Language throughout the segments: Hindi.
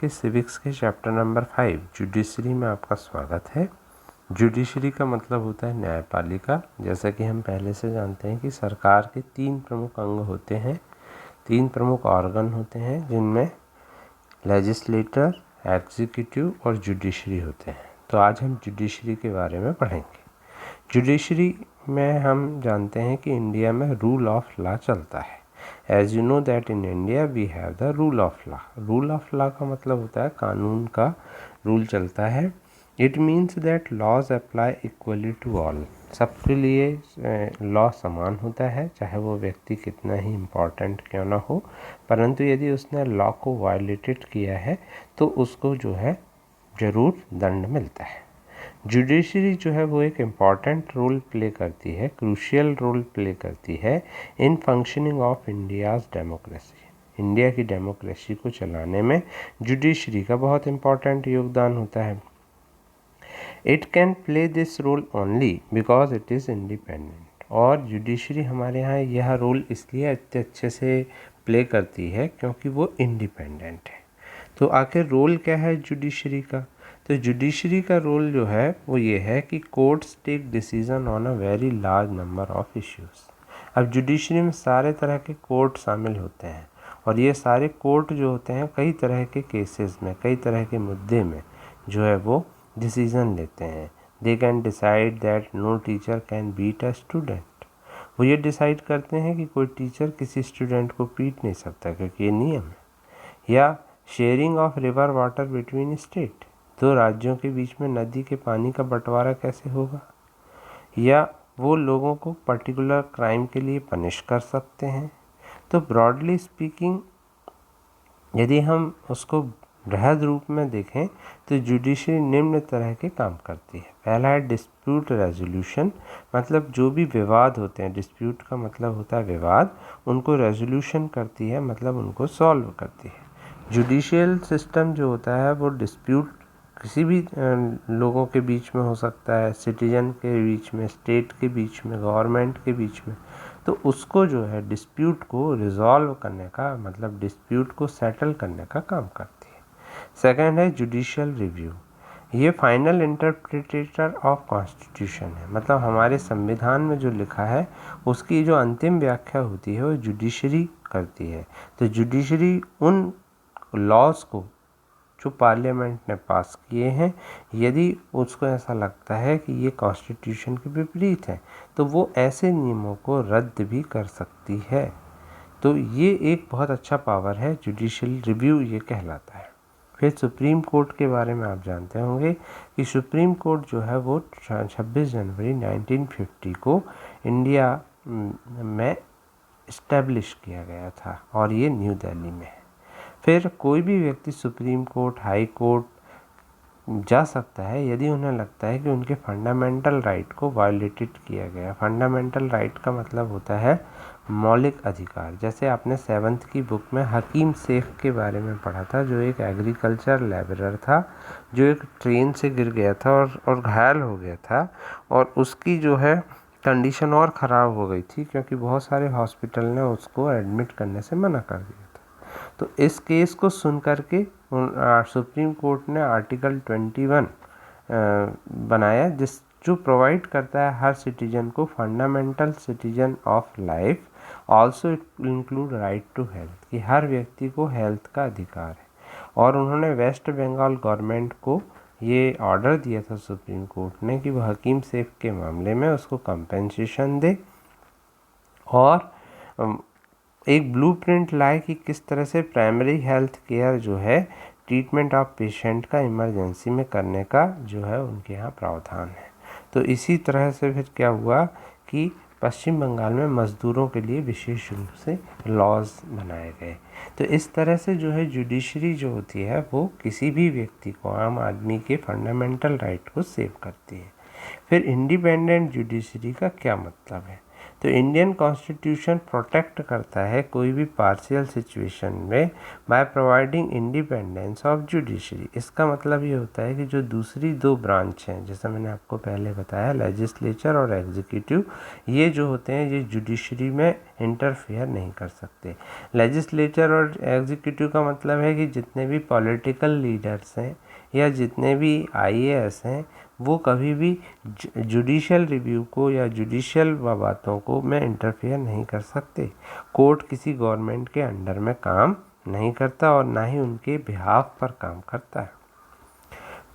के सिविक्स के चैप्टर नंबर 5 जुडिशरी में आपका स्वागत है। जुडिशरी का मतलब होता है न्यायपालिका। जैसा कि हम पहले से जानते हैं कि सरकार के 3 प्रमुख अंग होते हैं, 3 प्रमुख ऑर्गन होते हैं जिनमें लेजिस्लेटर, एग्जीक्यूटिव और जुडिशरी होते हैं। तो आज हम जुडिशरी के बारे में पढ़ेंगे। जुडिशरी में हम जानते हैं कि इंडिया में रूल ऑफ लॉ चलता है। As you know that in India we have the rule of law. Rule of law का मतलब होता है कानून का रूल चलता है। It means that laws apply equally to all. सबके लिए लॉ समान होता है, चाहे वो व्यक्ति कितना ही इम्पोर्टेंट क्यों ना हो, परंतु यदि उसने लॉ को वायलेटेड किया है तो उसको जो है ज़रूर दंड मिलता है। जुडिशरी जो है वो एक इम्पॉर्टेंट रोल प्ले करती है, क्रूशियल रोल प्ले करती है in functioning of India's democracy. India की डेमोक्रेसी को चलाने में जुडिशरी का बहुत इम्पॉर्टेंट योगदान होता है। It can play this role only because it is independent. और जुडिशरी हमारे यहाँ यह रोल इसलिए अच्छे से प्ले करती है क्योंकि वो इंडिपेंडेंट है। तो आखिर रोल क्या है जुडिशरी का? तो जुडिशरी का रोल जो है वो ये है कि courts take decision on a very large number of issues. अब जुडिशरी में सारे तरह के कोर्ट शामिल होते हैं और ये सारे कोर्ट जो होते हैं कई तरह के केसेस में, कई तरह के मुद्दे में जो है वो डिसीज़न लेते हैं। They can decide that no teacher can beat a student. वो ये डिसाइड करते हैं कि कोई टीचर किसी स्टूडेंट को पीट नहीं सकता क्योंकि ये नियम है। या sharing of river water between state, 2 राज्यों के बीच में नदी के पानी का बंटवारा कैसे होगा। या वो लोगों को पर्टिकुलर क्राइम के लिए पनिश कर सकते हैं। तो ब्रॉडली स्पीकिंग यदि हम उसको बृहद रूप में देखें तो जुडिशरी निम्न तरह के काम करती है। पहला है डिस्प्यूट रेजोल्यूशन, मतलब जो भी विवाद होते हैं, डिस्प्यूट का मतलब होता है विवाद, उनको रेजोल्यूशन करती है, मतलब उनको सॉल्व करती है। जुडिशियल सिस्टम जो होता है वो डिस्प्यूट किसी भी लोगों के बीच में हो सकता है, सिटीजन के बीच में, स्टेट के बीच में, गवर्नमेंट के बीच में, तो उसको जो है डिस्प्यूट को रिजॉल्व करने का, मतलब डिस्प्यूट को सेटल करने का काम करती है। सेकंड है जुडिशियल रिव्यू। ये फाइनल इंटरप्रिटेटर ऑफ कॉन्स्टिट्यूशन है, मतलब हमारे संविधान में जो लिखा है उसकी जो अंतिम व्याख्या होती है वो जुडिशरी करती है। तो जुडिशरी उन लॉज को जो पार्लियामेंट ने पास किए हैं, यदि उसको ऐसा लगता है कि ये कॉन्स्टिट्यूशन के विपरीत है तो वो ऐसे नियमों को रद्द भी कर सकती है। तो ये एक बहुत अच्छा पावर है, जुडिशियल रिव्यू ये कहलाता है। फिर सुप्रीम कोर्ट के बारे में आप जानते होंगे कि सुप्रीम कोर्ट जो है वो 26 जनवरी 1950 को इंडिया में इस्टेब्लिश किया गया था और ये न्यू दिल्ली में है। फिर कोई भी व्यक्ति सुप्रीम कोर्ट, हाई कोर्ट जा सकता है यदि उन्हें लगता है कि उनके फंडामेंटल राइट को वायलेटेड किया गया। फंडामेंटल राइट का मतलब होता है मौलिक अधिकार। जैसे आपने 7th की बुक में हकीम सेफ के बारे में पढ़ा था, जो एक एग्रीकल्चर लेबरर था जो एक ट्रेन से गिर गया था और घायल हो गया था, और उसकी जो है कंडीशन और ख़राब हो गई थी क्योंकि बहुत सारे हॉस्पिटल ने उसको एडमिट करने से मना कर दिया था। तो इस केस को सुन करके सुप्रीम कोर्ट ने आर्टिकल 21 बनाया, जो प्रोवाइड करता है हर सिटीजन को fundamental citizen of life, also include right to health, कि हर व्यक्ति को हेल्थ का अधिकार है। और उन्होंने वेस्ट बंगाल गवर्नमेंट को ये ऑर्डर दिया था सुप्रीम कोर्ट ने कि वह हकीम सेफ के मामले में उसको कंपेंसेशन दे और एक ब्लूप्रिंट लाए कि किस तरह से प्राइमरी हेल्थ केयर जो है ट्रीटमेंट ऑफ पेशेंट का इमरजेंसी में करने का जो है उनके यहाँ प्रावधान है। तो इसी तरह से फिर क्या हुआ कि पश्चिम बंगाल में मज़दूरों के लिए विशेष रूप से लॉज बनाए गए। तो इस तरह से जो है जुडिशरी जो होती है वो किसी भी व्यक्ति को, आम आदमी के फंडामेंटल राइट को सेव करती है। फिर इंडिपेंडेंट जुडिशरी का क्या मतलब है? तो इंडियन कॉन्स्टिट्यूशन प्रोटेक्ट करता है कोई भी पार्शियल सिचुएशन में by providing independence of judiciary. इसका मतलब ये होता है कि जो दूसरी दो ब्रांच हैं, जैसा मैंने आपको पहले बताया, लेजिस्लेचर और एग्जीक्यूटिव, ये जो होते हैं ये जुडिशरी में इंटरफेयर नहीं कर सकते। लेजिस्लेचर और एग्जीक्यूटिव का मतलब है कि जितने भी पॉलिटिकल लीडर्स हैं या जितने भी आईएएस हैं वो कभी भी जुडिशियल रिव्यू को या जुडिशियल बातों को में इंटरफेयर नहीं कर सकते। कोर्ट किसी गवर्नमेंट के अंडर में काम नहीं करता और ना ही उनके बिहाफ पर काम करता है।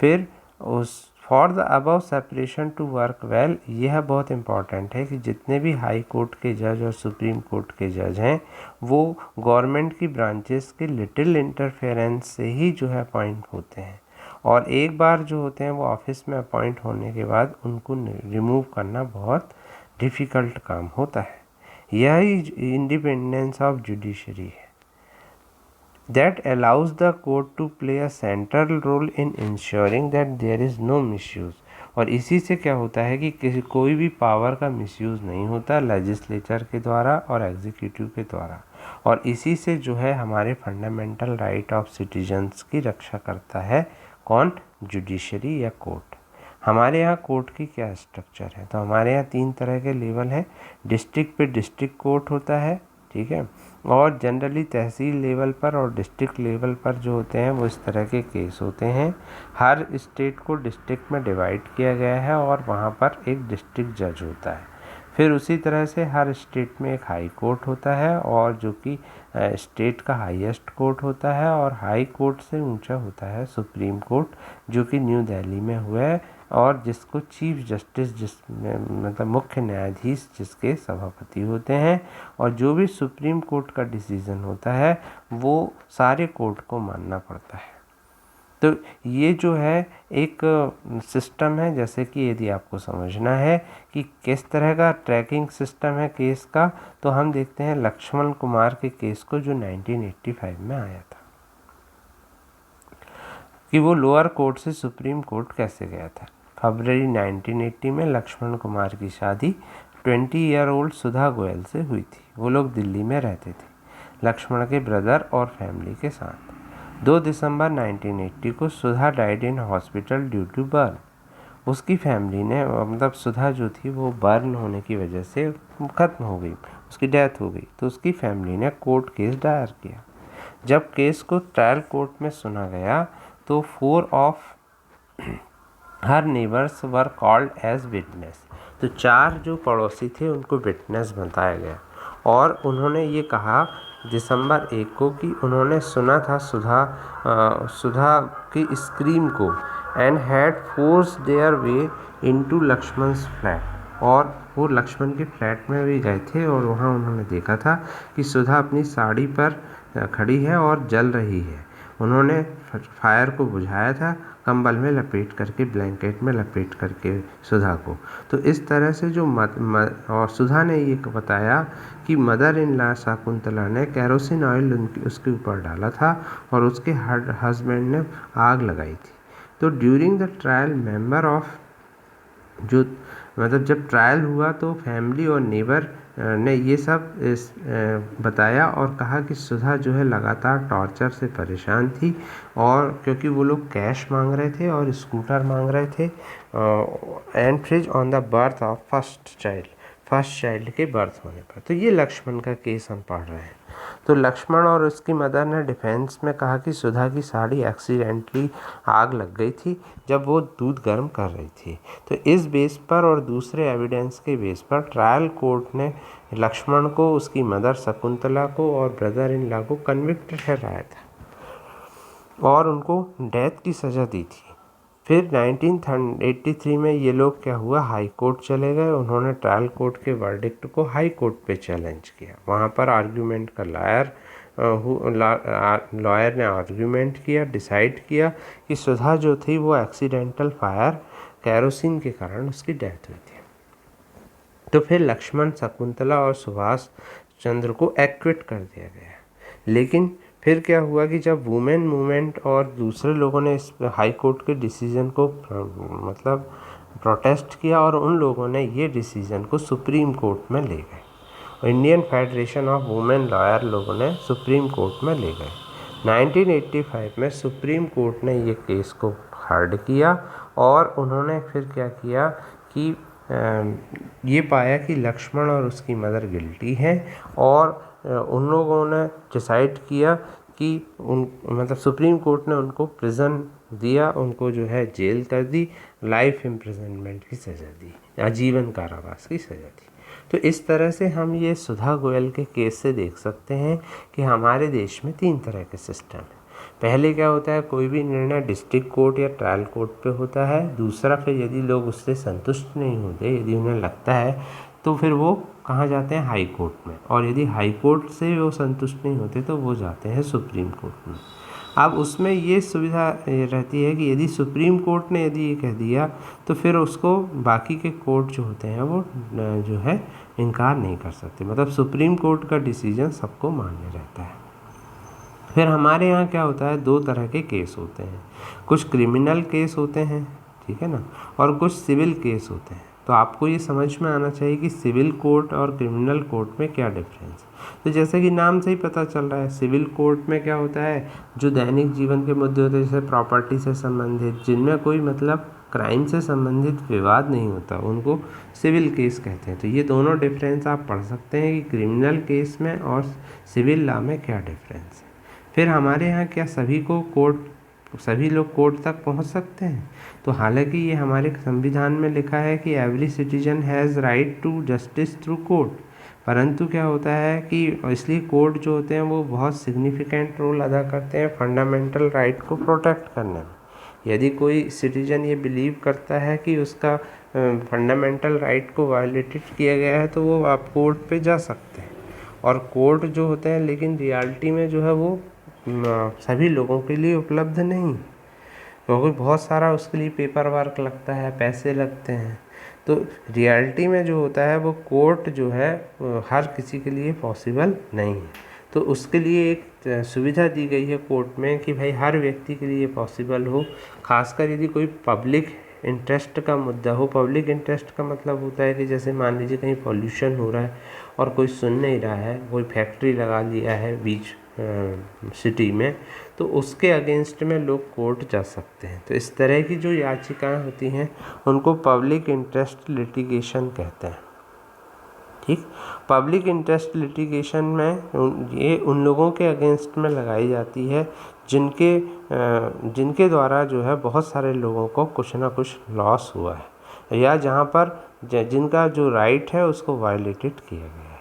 फिर उस for the above separation to work well, यह बहुत इम्पॉर्टेंट है कि जितने भी हाई कोर्ट के जज और सुप्रीम कोर्ट के जज हैं वो गवर्नमेंट की ब्रांचेस के लिटिल इंटरफेरेंस से ही जो है अपॉइंट होते हैं, और एक बार जो होते हैं वो ऑफिस में अपॉइंट होने के बाद उनको रिमूव करना बहुत डिफ़िकल्ट काम होता है। यही इंडिपेंडेंस ऑफ जुडिशरी है that allows the court to play a central role in ensuring that there is no misuse। और इसी से क्या होता है कि कोई भी पावर का मिसयूज़ नहीं होता लेजिस्लेचर के द्वारा और एग्जीक्यूटिव के द्वारा, और इसी से जो है हमारे फंडामेंटल राइट ऑफ सिटीजन्स की रक्षा करता है कौन? जुडिशरी या कोर्ट। हमारे यहाँ कोर्ट की क्या स्ट्रक्चर है? तो हमारे यहाँ 3 तरह के लेवल हैं। डिस्ट्रिक्ट पे डिस्ट्रिक्ट कोर्ट होता है, ठीक है, और जनरली तहसील लेवल पर और डिस्ट्रिक्ट लेवल पर जो होते हैं वो इस तरह के केस होते हैं। हर स्टेट को डिस्ट्रिक्ट में डिवाइड किया गया है और वहाँ पर एक डिस्ट्रिक्ट जज होता है। फिर उसी तरह से हर स्टेट में एक हाई कोर्ट होता है और जो कि स्टेट का हाईएस्ट कोर्ट होता है, और हाई कोर्ट से ऊंचा होता है सुप्रीम कोर्ट, जो कि न्यू दिल्ली में हुआ है और जिसको चीफ जस्टिस मतलब मुख्य न्यायाधीश जिसके सभापति होते हैं, और जो भी सुप्रीम कोर्ट का डिसीजन होता है वो सारे कोर्ट को मानना पड़ता है। तो ये जो है एक सिस्टम है, जैसे कि यदि आपको समझना है कि किस तरह का ट्रैकिंग सिस्टम है केस का, तो हम देखते हैं लक्ष्मण कुमार के केस को जो 1985 में आया था, कि वो लोअर कोर्ट से सुप्रीम कोर्ट कैसे गया था। फरवरी 1980 में लक्ष्मण कुमार की शादी 20 ईयर ओल्ड सुधा गोयल से हुई थी। वो लोग दिल्ली में रहते थे लक्ष्मण के ब्रदर और फैमिली के साथ। 2 दिसंबर 1980 को Sudha died in hospital due to burn. उसकी फैमिली ने मतलब सुधा जो थी वो बर्न होने की वजह से ख़त्म हो गई, उसकी डेथ हो गई। तो उसकी फैमिली ने कोर्ट केस दायर किया। जब केस को ट्रायल कोर्ट में सुना गया तो 4 of her neighbours were called as witness. तो 4 जो पड़ोसी थे उनको विटनेस बताया गया और उन्होंने ये कहा दिसंबर 1 को कि उन्होंने सुना था सुधा की स्क्रीम को and had force their way into Lakshman's flat, और वो लक्ष्मण के फ्लैट में भी गए थे और वहाँ उन्होंने देखा था कि सुधा अपनी साड़ी पर खड़ी है और जल रही है। उन्होंने फायर को बुझाया था कंबल में लपेट करके, ब्लैंकेट में लपेट करके सुधा को। तो इस तरह से जो और सुधा ने ये बताया कि मदर इन लॉ शकुंतला ने केरोसिन ऑयल उसके ऊपर डाला था और उसके हस्बैंड ने आग लगाई थी। तो during the trial member of जो मतलब जब ट्रायल हुआ तो फैमिली और नेबर ने ये सब बताया और कहा कि सुधा जो है लगातार टॉर्चर से परेशान थी, और क्योंकि वो लोग कैश मांग रहे थे और स्कूटर मांग रहे थे, and fridge on the birth of first child के बर्थ होने पर। तो ये लक्ष्मण का केस हम पढ़ रहे हैं। तो लक्ष्मण और उसकी मदर ने डिफेंस में कहा कि सुधा की साड़ी एक्सीडेंटली आग लग गई थी जब वो दूध गर्म कर रही थी। तो इस बेस पर और दूसरे एविडेंस के बेस पर ट्रायल कोर्ट ने लक्ष्मण को, उसकी मदर शकुंतला को और ब्रदर इन लॉ को कन्विक्ट ठहराया था और उनको डेथ की सज़ा दी थी। फिर 1983 में ये लोग क्या हुआ, हाई कोर्ट चले गए। उन्होंने ट्रायल कोर्ट के वर्डिक्ट को हाई कोर्ट पे चैलेंज किया। वहाँ पर आर्ग्यूमेंट का लॉयर ने आर्ग्यूमेंट किया, डिसाइड किया कि सुधा जो थी वो एक्सीडेंटल फायर कैरोसिन के कारण उसकी डेथ हुई थी। तो फिर लक्ष्मण, शकुंतला और सुभाष चंद्र को एक्विट कर दिया गया। लेकिन फिर क्या हुआ कि जब वुमेन मूवमेंट और दूसरे लोगों ने इस हाई कोर्ट के डिसीजन को मतलब प्रोटेस्ट किया और उन लोगों ने ये डिसीजन को सुप्रीम कोर्ट में ले गए। Indian federation of women lawyer लोगों ने सुप्रीम कोर्ट में ले गए। 1985 में सुप्रीम कोर्ट ने ये केस को हर्ड किया और उन्होंने फिर क्या किया कि ये पाया कि लक्ष्मण और उसकी मदर गिल्टी हैं और उन लोगों ने डिसाइड किया कि मतलब सुप्रीम कोर्ट ने उनको प्रिजन दिया, उनको जो है जेल कर दी, लाइफ इम्प्रिजनमेंट की सज़ा दी, आजीवन कारावास की सज़ा दी। तो इस तरह से हम ये सुधा गोयल के केस से देख सकते हैं कि हमारे देश में 3 तरह के सिस्टम हैं। पहले क्या होता है, कोई भी निर्णय डिस्ट्रिक्ट कोर्ट या ट्रायल कोर्ट पे होता है। दूसरा, फिर यदि लोग उससे संतुष्ट नहीं होते, यदि उन्हें लगता है तो फिर वो कहाँ जाते हैं, हाई कोर्ट में, और यदि हाई कोर्ट से वो संतुष्ट नहीं होते तो वो जाते हैं सुप्रीम कोर्ट में। अब उसमें ये सुविधा रहती है कि यदि सुप्रीम कोर्ट ने यदि ये कह दिया तो फिर उसको बाकी के कोर्ट जो होते हैं वो जो है इनकार नहीं कर सकते, मतलब सुप्रीम कोर्ट का डिसीजन सबको मान्य रहता है। फिर हमारे यहाँ क्या होता है, 2 तरह के केस होते हैं, कुछ क्रिमिनल केस होते हैं, ठीक है ना, और कुछ सिविल केस होते हैं। तो आपको ये समझ में आना चाहिए कि सिविल कोर्ट और क्रिमिनल कोर्ट में क्या डिफरेंस है। तो जैसे कि नाम से ही पता चल रहा है, सिविल कोर्ट में क्या होता है, जो दैनिक जीवन के मुद्दे होते हैं, जैसे प्रॉपर्टी से संबंधित, जिनमें कोई मतलब क्राइम से संबंधित विवाद नहीं होता, उनको सिविल केस कहते हैं। तो ये दोनों डिफरेंस आप पढ़ सकते हैं कि क्रिमिनल केस में और सिविल लॉ में क्या डिफरेंस है। फिर हमारे यहाँ क्या सभी लोग कोर्ट तक पहुँच सकते हैं? तो हालांकि ये हमारे संविधान में लिखा है कि every citizen has right to justice through court, परंतु क्या होता है कि इसलिए कोर्ट जो होते हैं वो बहुत सिग्निफिकेंट रोल अदा करते हैं फंडामेंटल राइट को प्रोटेक्ट करने में। यदि कोई सिटीजन ये बिलीव करता है कि उसका फंडामेंटल राइट को वायलेटेड किया गया है तो वो आप कोर्ट पे जा सकते हैं। और कोर्ट जो होते हैं लेकिन रियलिटी में जो है वो सभी लोगों के लिए उपलब्ध नहीं, क्योंकि बहुत सारा उसके लिए पेपर वर्क लगता है, पैसे लगते हैं। तो रियलिटी में जो होता है वो कोर्ट जो है हर किसी के लिए पॉसिबल नहीं है। तो उसके लिए एक सुविधा दी गई है कोर्ट में कि भाई हर व्यक्ति के लिए पॉसिबल हो, खासकर यदि कोई पब्लिक इंटरेस्ट का मुद्दा हो। पब्लिक इंटरेस्ट का मतलब होता है कि जैसे मान लीजिए कहीं पॉल्यूशन हो रहा है और कोई सुन नहीं रहा है, कोई फैक्ट्री लगा लिया है बीच सिटी में, तो उसके अगेंस्ट में लोग कोर्ट जा सकते हैं। तो इस तरह की जो याचिकाएं होती हैं उनको पब्लिक इंटरेस्ट लिटिगेशन कहते हैं। ठीक, पब्लिक इंटरेस्ट लिटिगेशन में ये उन लोगों के अगेंस्ट में लगाई जाती है जिनके द्वारा जो है बहुत सारे लोगों को कुछ ना कुछ लॉस हुआ है, या जहाँ पर जिनका जो राइट है उसको वायलेटेड किया गया है।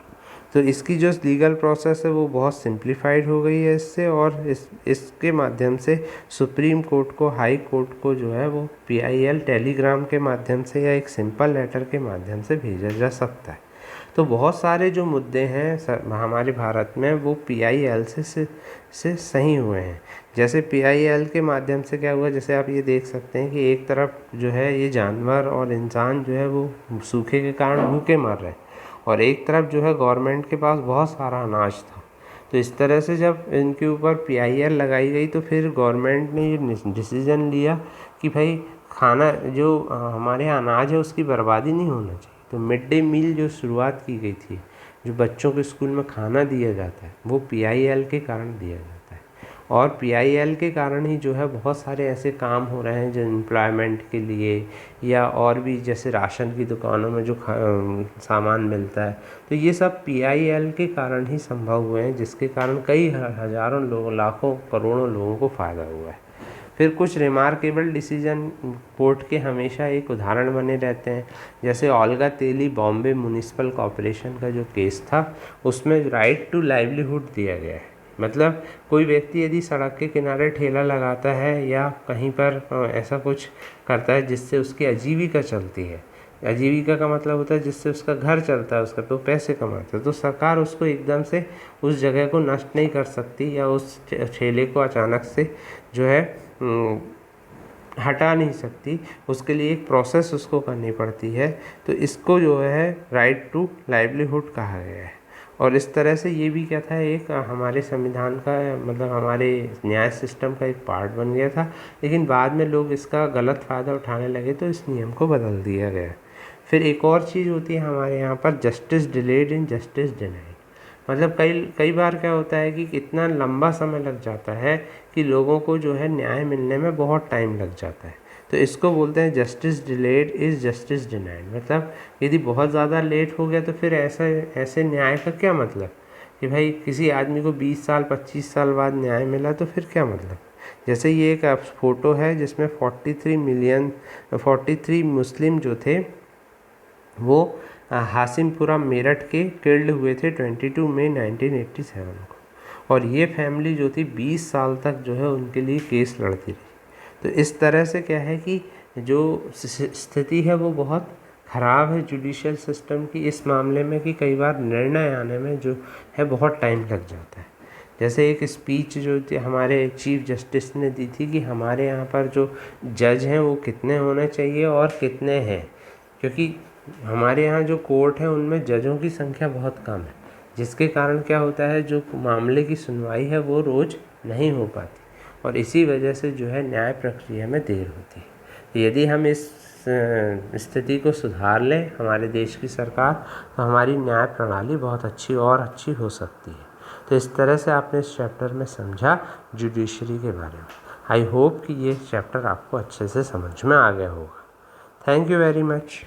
तो इसकी जो लीगल प्रोसेस है वो बहुत सिंप्लीफाइड हो गई है इससे, और इसके माध्यम से सुप्रीम कोर्ट को, हाई कोर्ट को जो है वो PIL टेलीग्राम के माध्यम से या एक सिंपल लेटर के माध्यम से भेजा जा सकता है। तो बहुत सारे जो मुद्दे हैं हमारे भारत में वो PIL से सही हुए हैं। जैसे PIL के माध्यम से क्या हुआ, जैसे आप ये देख सकते हैं कि एक तरफ जो है ये जानवर और इंसान जो है वो सूखे के कारण भूखे मर रहे हैं, और एक तरफ जो है गवर्नमेंट के पास बहुत सारा अनाज था। तो इस तरह से जब इनके ऊपर PIL लगाई गई तो फिर गवर्नमेंट ने ये डिसीज़न लिया कि भाई खाना जो हमारे यहाँ अनाज है उसकी बर्बादी नहीं होना चाहिए। तो मिड डे मील जो शुरुआत की गई थी, जो बच्चों के स्कूल में खाना दिया जाता है, वो PIL के कारण दिया जाता है। और PIL के कारण ही जो है बहुत सारे ऐसे काम हो रहे हैं जो एम्प्लॉयमेंट के लिए, या और भी जैसे राशन की दुकानों में जो सामान मिलता है, तो ये सब PIL के कारण ही संभव हुए हैं, जिसके कारण कई हज़ारों लोगों, लाखों, करोड़ों लोगों को फ़ायदा हुआ है। फिर कुछ रिमार्केबल डिसीजन कोर्ट के हमेशा एक उदाहरण बने रहते हैं। जैसे ओल्गा तेली बॉम्बे म्यूनिसिपल कॉरपोरेशन का जो केस था, उसमें राइट टू लाइवलीहुड दिया गया है। मतलब कोई व्यक्ति यदि सड़क के किनारे ठेला लगाता है या कहीं पर ऐसा कुछ करता है जिससे उसकी आजीविका चलती है, आजीविका का मतलब होता है जिससे उसका घर चलता है, उसका तो पैसे कमाता है, तो सरकार उसको एकदम से उस जगह को नष्ट नहीं कर सकती या उस ठेले को अचानक से जो है हटा नहीं सकती। उसके लिए एक प्रोसेस उसको करनी पड़ती है। तो इसको जो है राइट टू लाइवलीहुड कहा गया है। और इस तरह से ये भी क्या था, एक हमारे संविधान का मतलब हमारे न्याय सिस्टम का एक पार्ट बन गया था। लेकिन बाद में लोग इसका गलत फ़ायदा उठाने लगे तो इस नियम को बदल दिया गया। फिर एक और चीज़ होती है हमारे यहाँ पर, justice delayed in justice denied. मतलब कई कई बार क्या होता है कि इतना लंबा समय लग जाता है कि लोगों को जो है न्याय मिलने में बहुत टाइम लग जाता है। तो इसको बोलते हैं justice delayed is justice denied. मतलब यदि बहुत ज़्यादा लेट हो गया तो फिर ऐसे न्याय का क्या मतलब कि भाई किसी आदमी को 20 साल 25 साल बाद न्याय मिला तो फिर क्या मतलब। जैसे ये एक फ़ोटो है जिसमें 43 मुस्लिम जो थे वो हासिमपुरा मेरठ के किल्ड हुए थे 22 मई 1987 को। और ये फैमिली जो थी 20 साल तक जो है उनके लिए केस लड़ती रही। तो इस तरह से क्या है कि जो स्थिति है वो बहुत ख़राब है जुडिशियल सिस्टम की इस मामले में, कि कई बार निर्णय आने में जो है बहुत टाइम लग जाता है। जैसे एक स्पीच जो थी हमारे चीफ जस्टिस ने दी थी कि हमारे यहाँ पर जो जज हैं वो कितने होने चाहिए और कितने हैं, क्योंकि हमारे यहाँ जो कोर्ट है उनमें जजों की संख्या बहुत कम है, जिसके कारण क्या होता है जो मामले की सुनवाई है वो रोज़ नहीं हो पाती और इसी वजह से जो है न्याय प्रक्रिया में देर होती है। यदि हम इस स्थिति को सुधार लें हमारे देश की सरकार, तो हमारी न्याय प्रणाली बहुत अच्छी और अच्छी हो सकती है। तो इस तरह से आपने इस चैप्टर में समझा जुडिशरी के बारे में। आई होप कि ये चैप्टर आपको अच्छे से समझ में आ गया होगा। Thank you very much.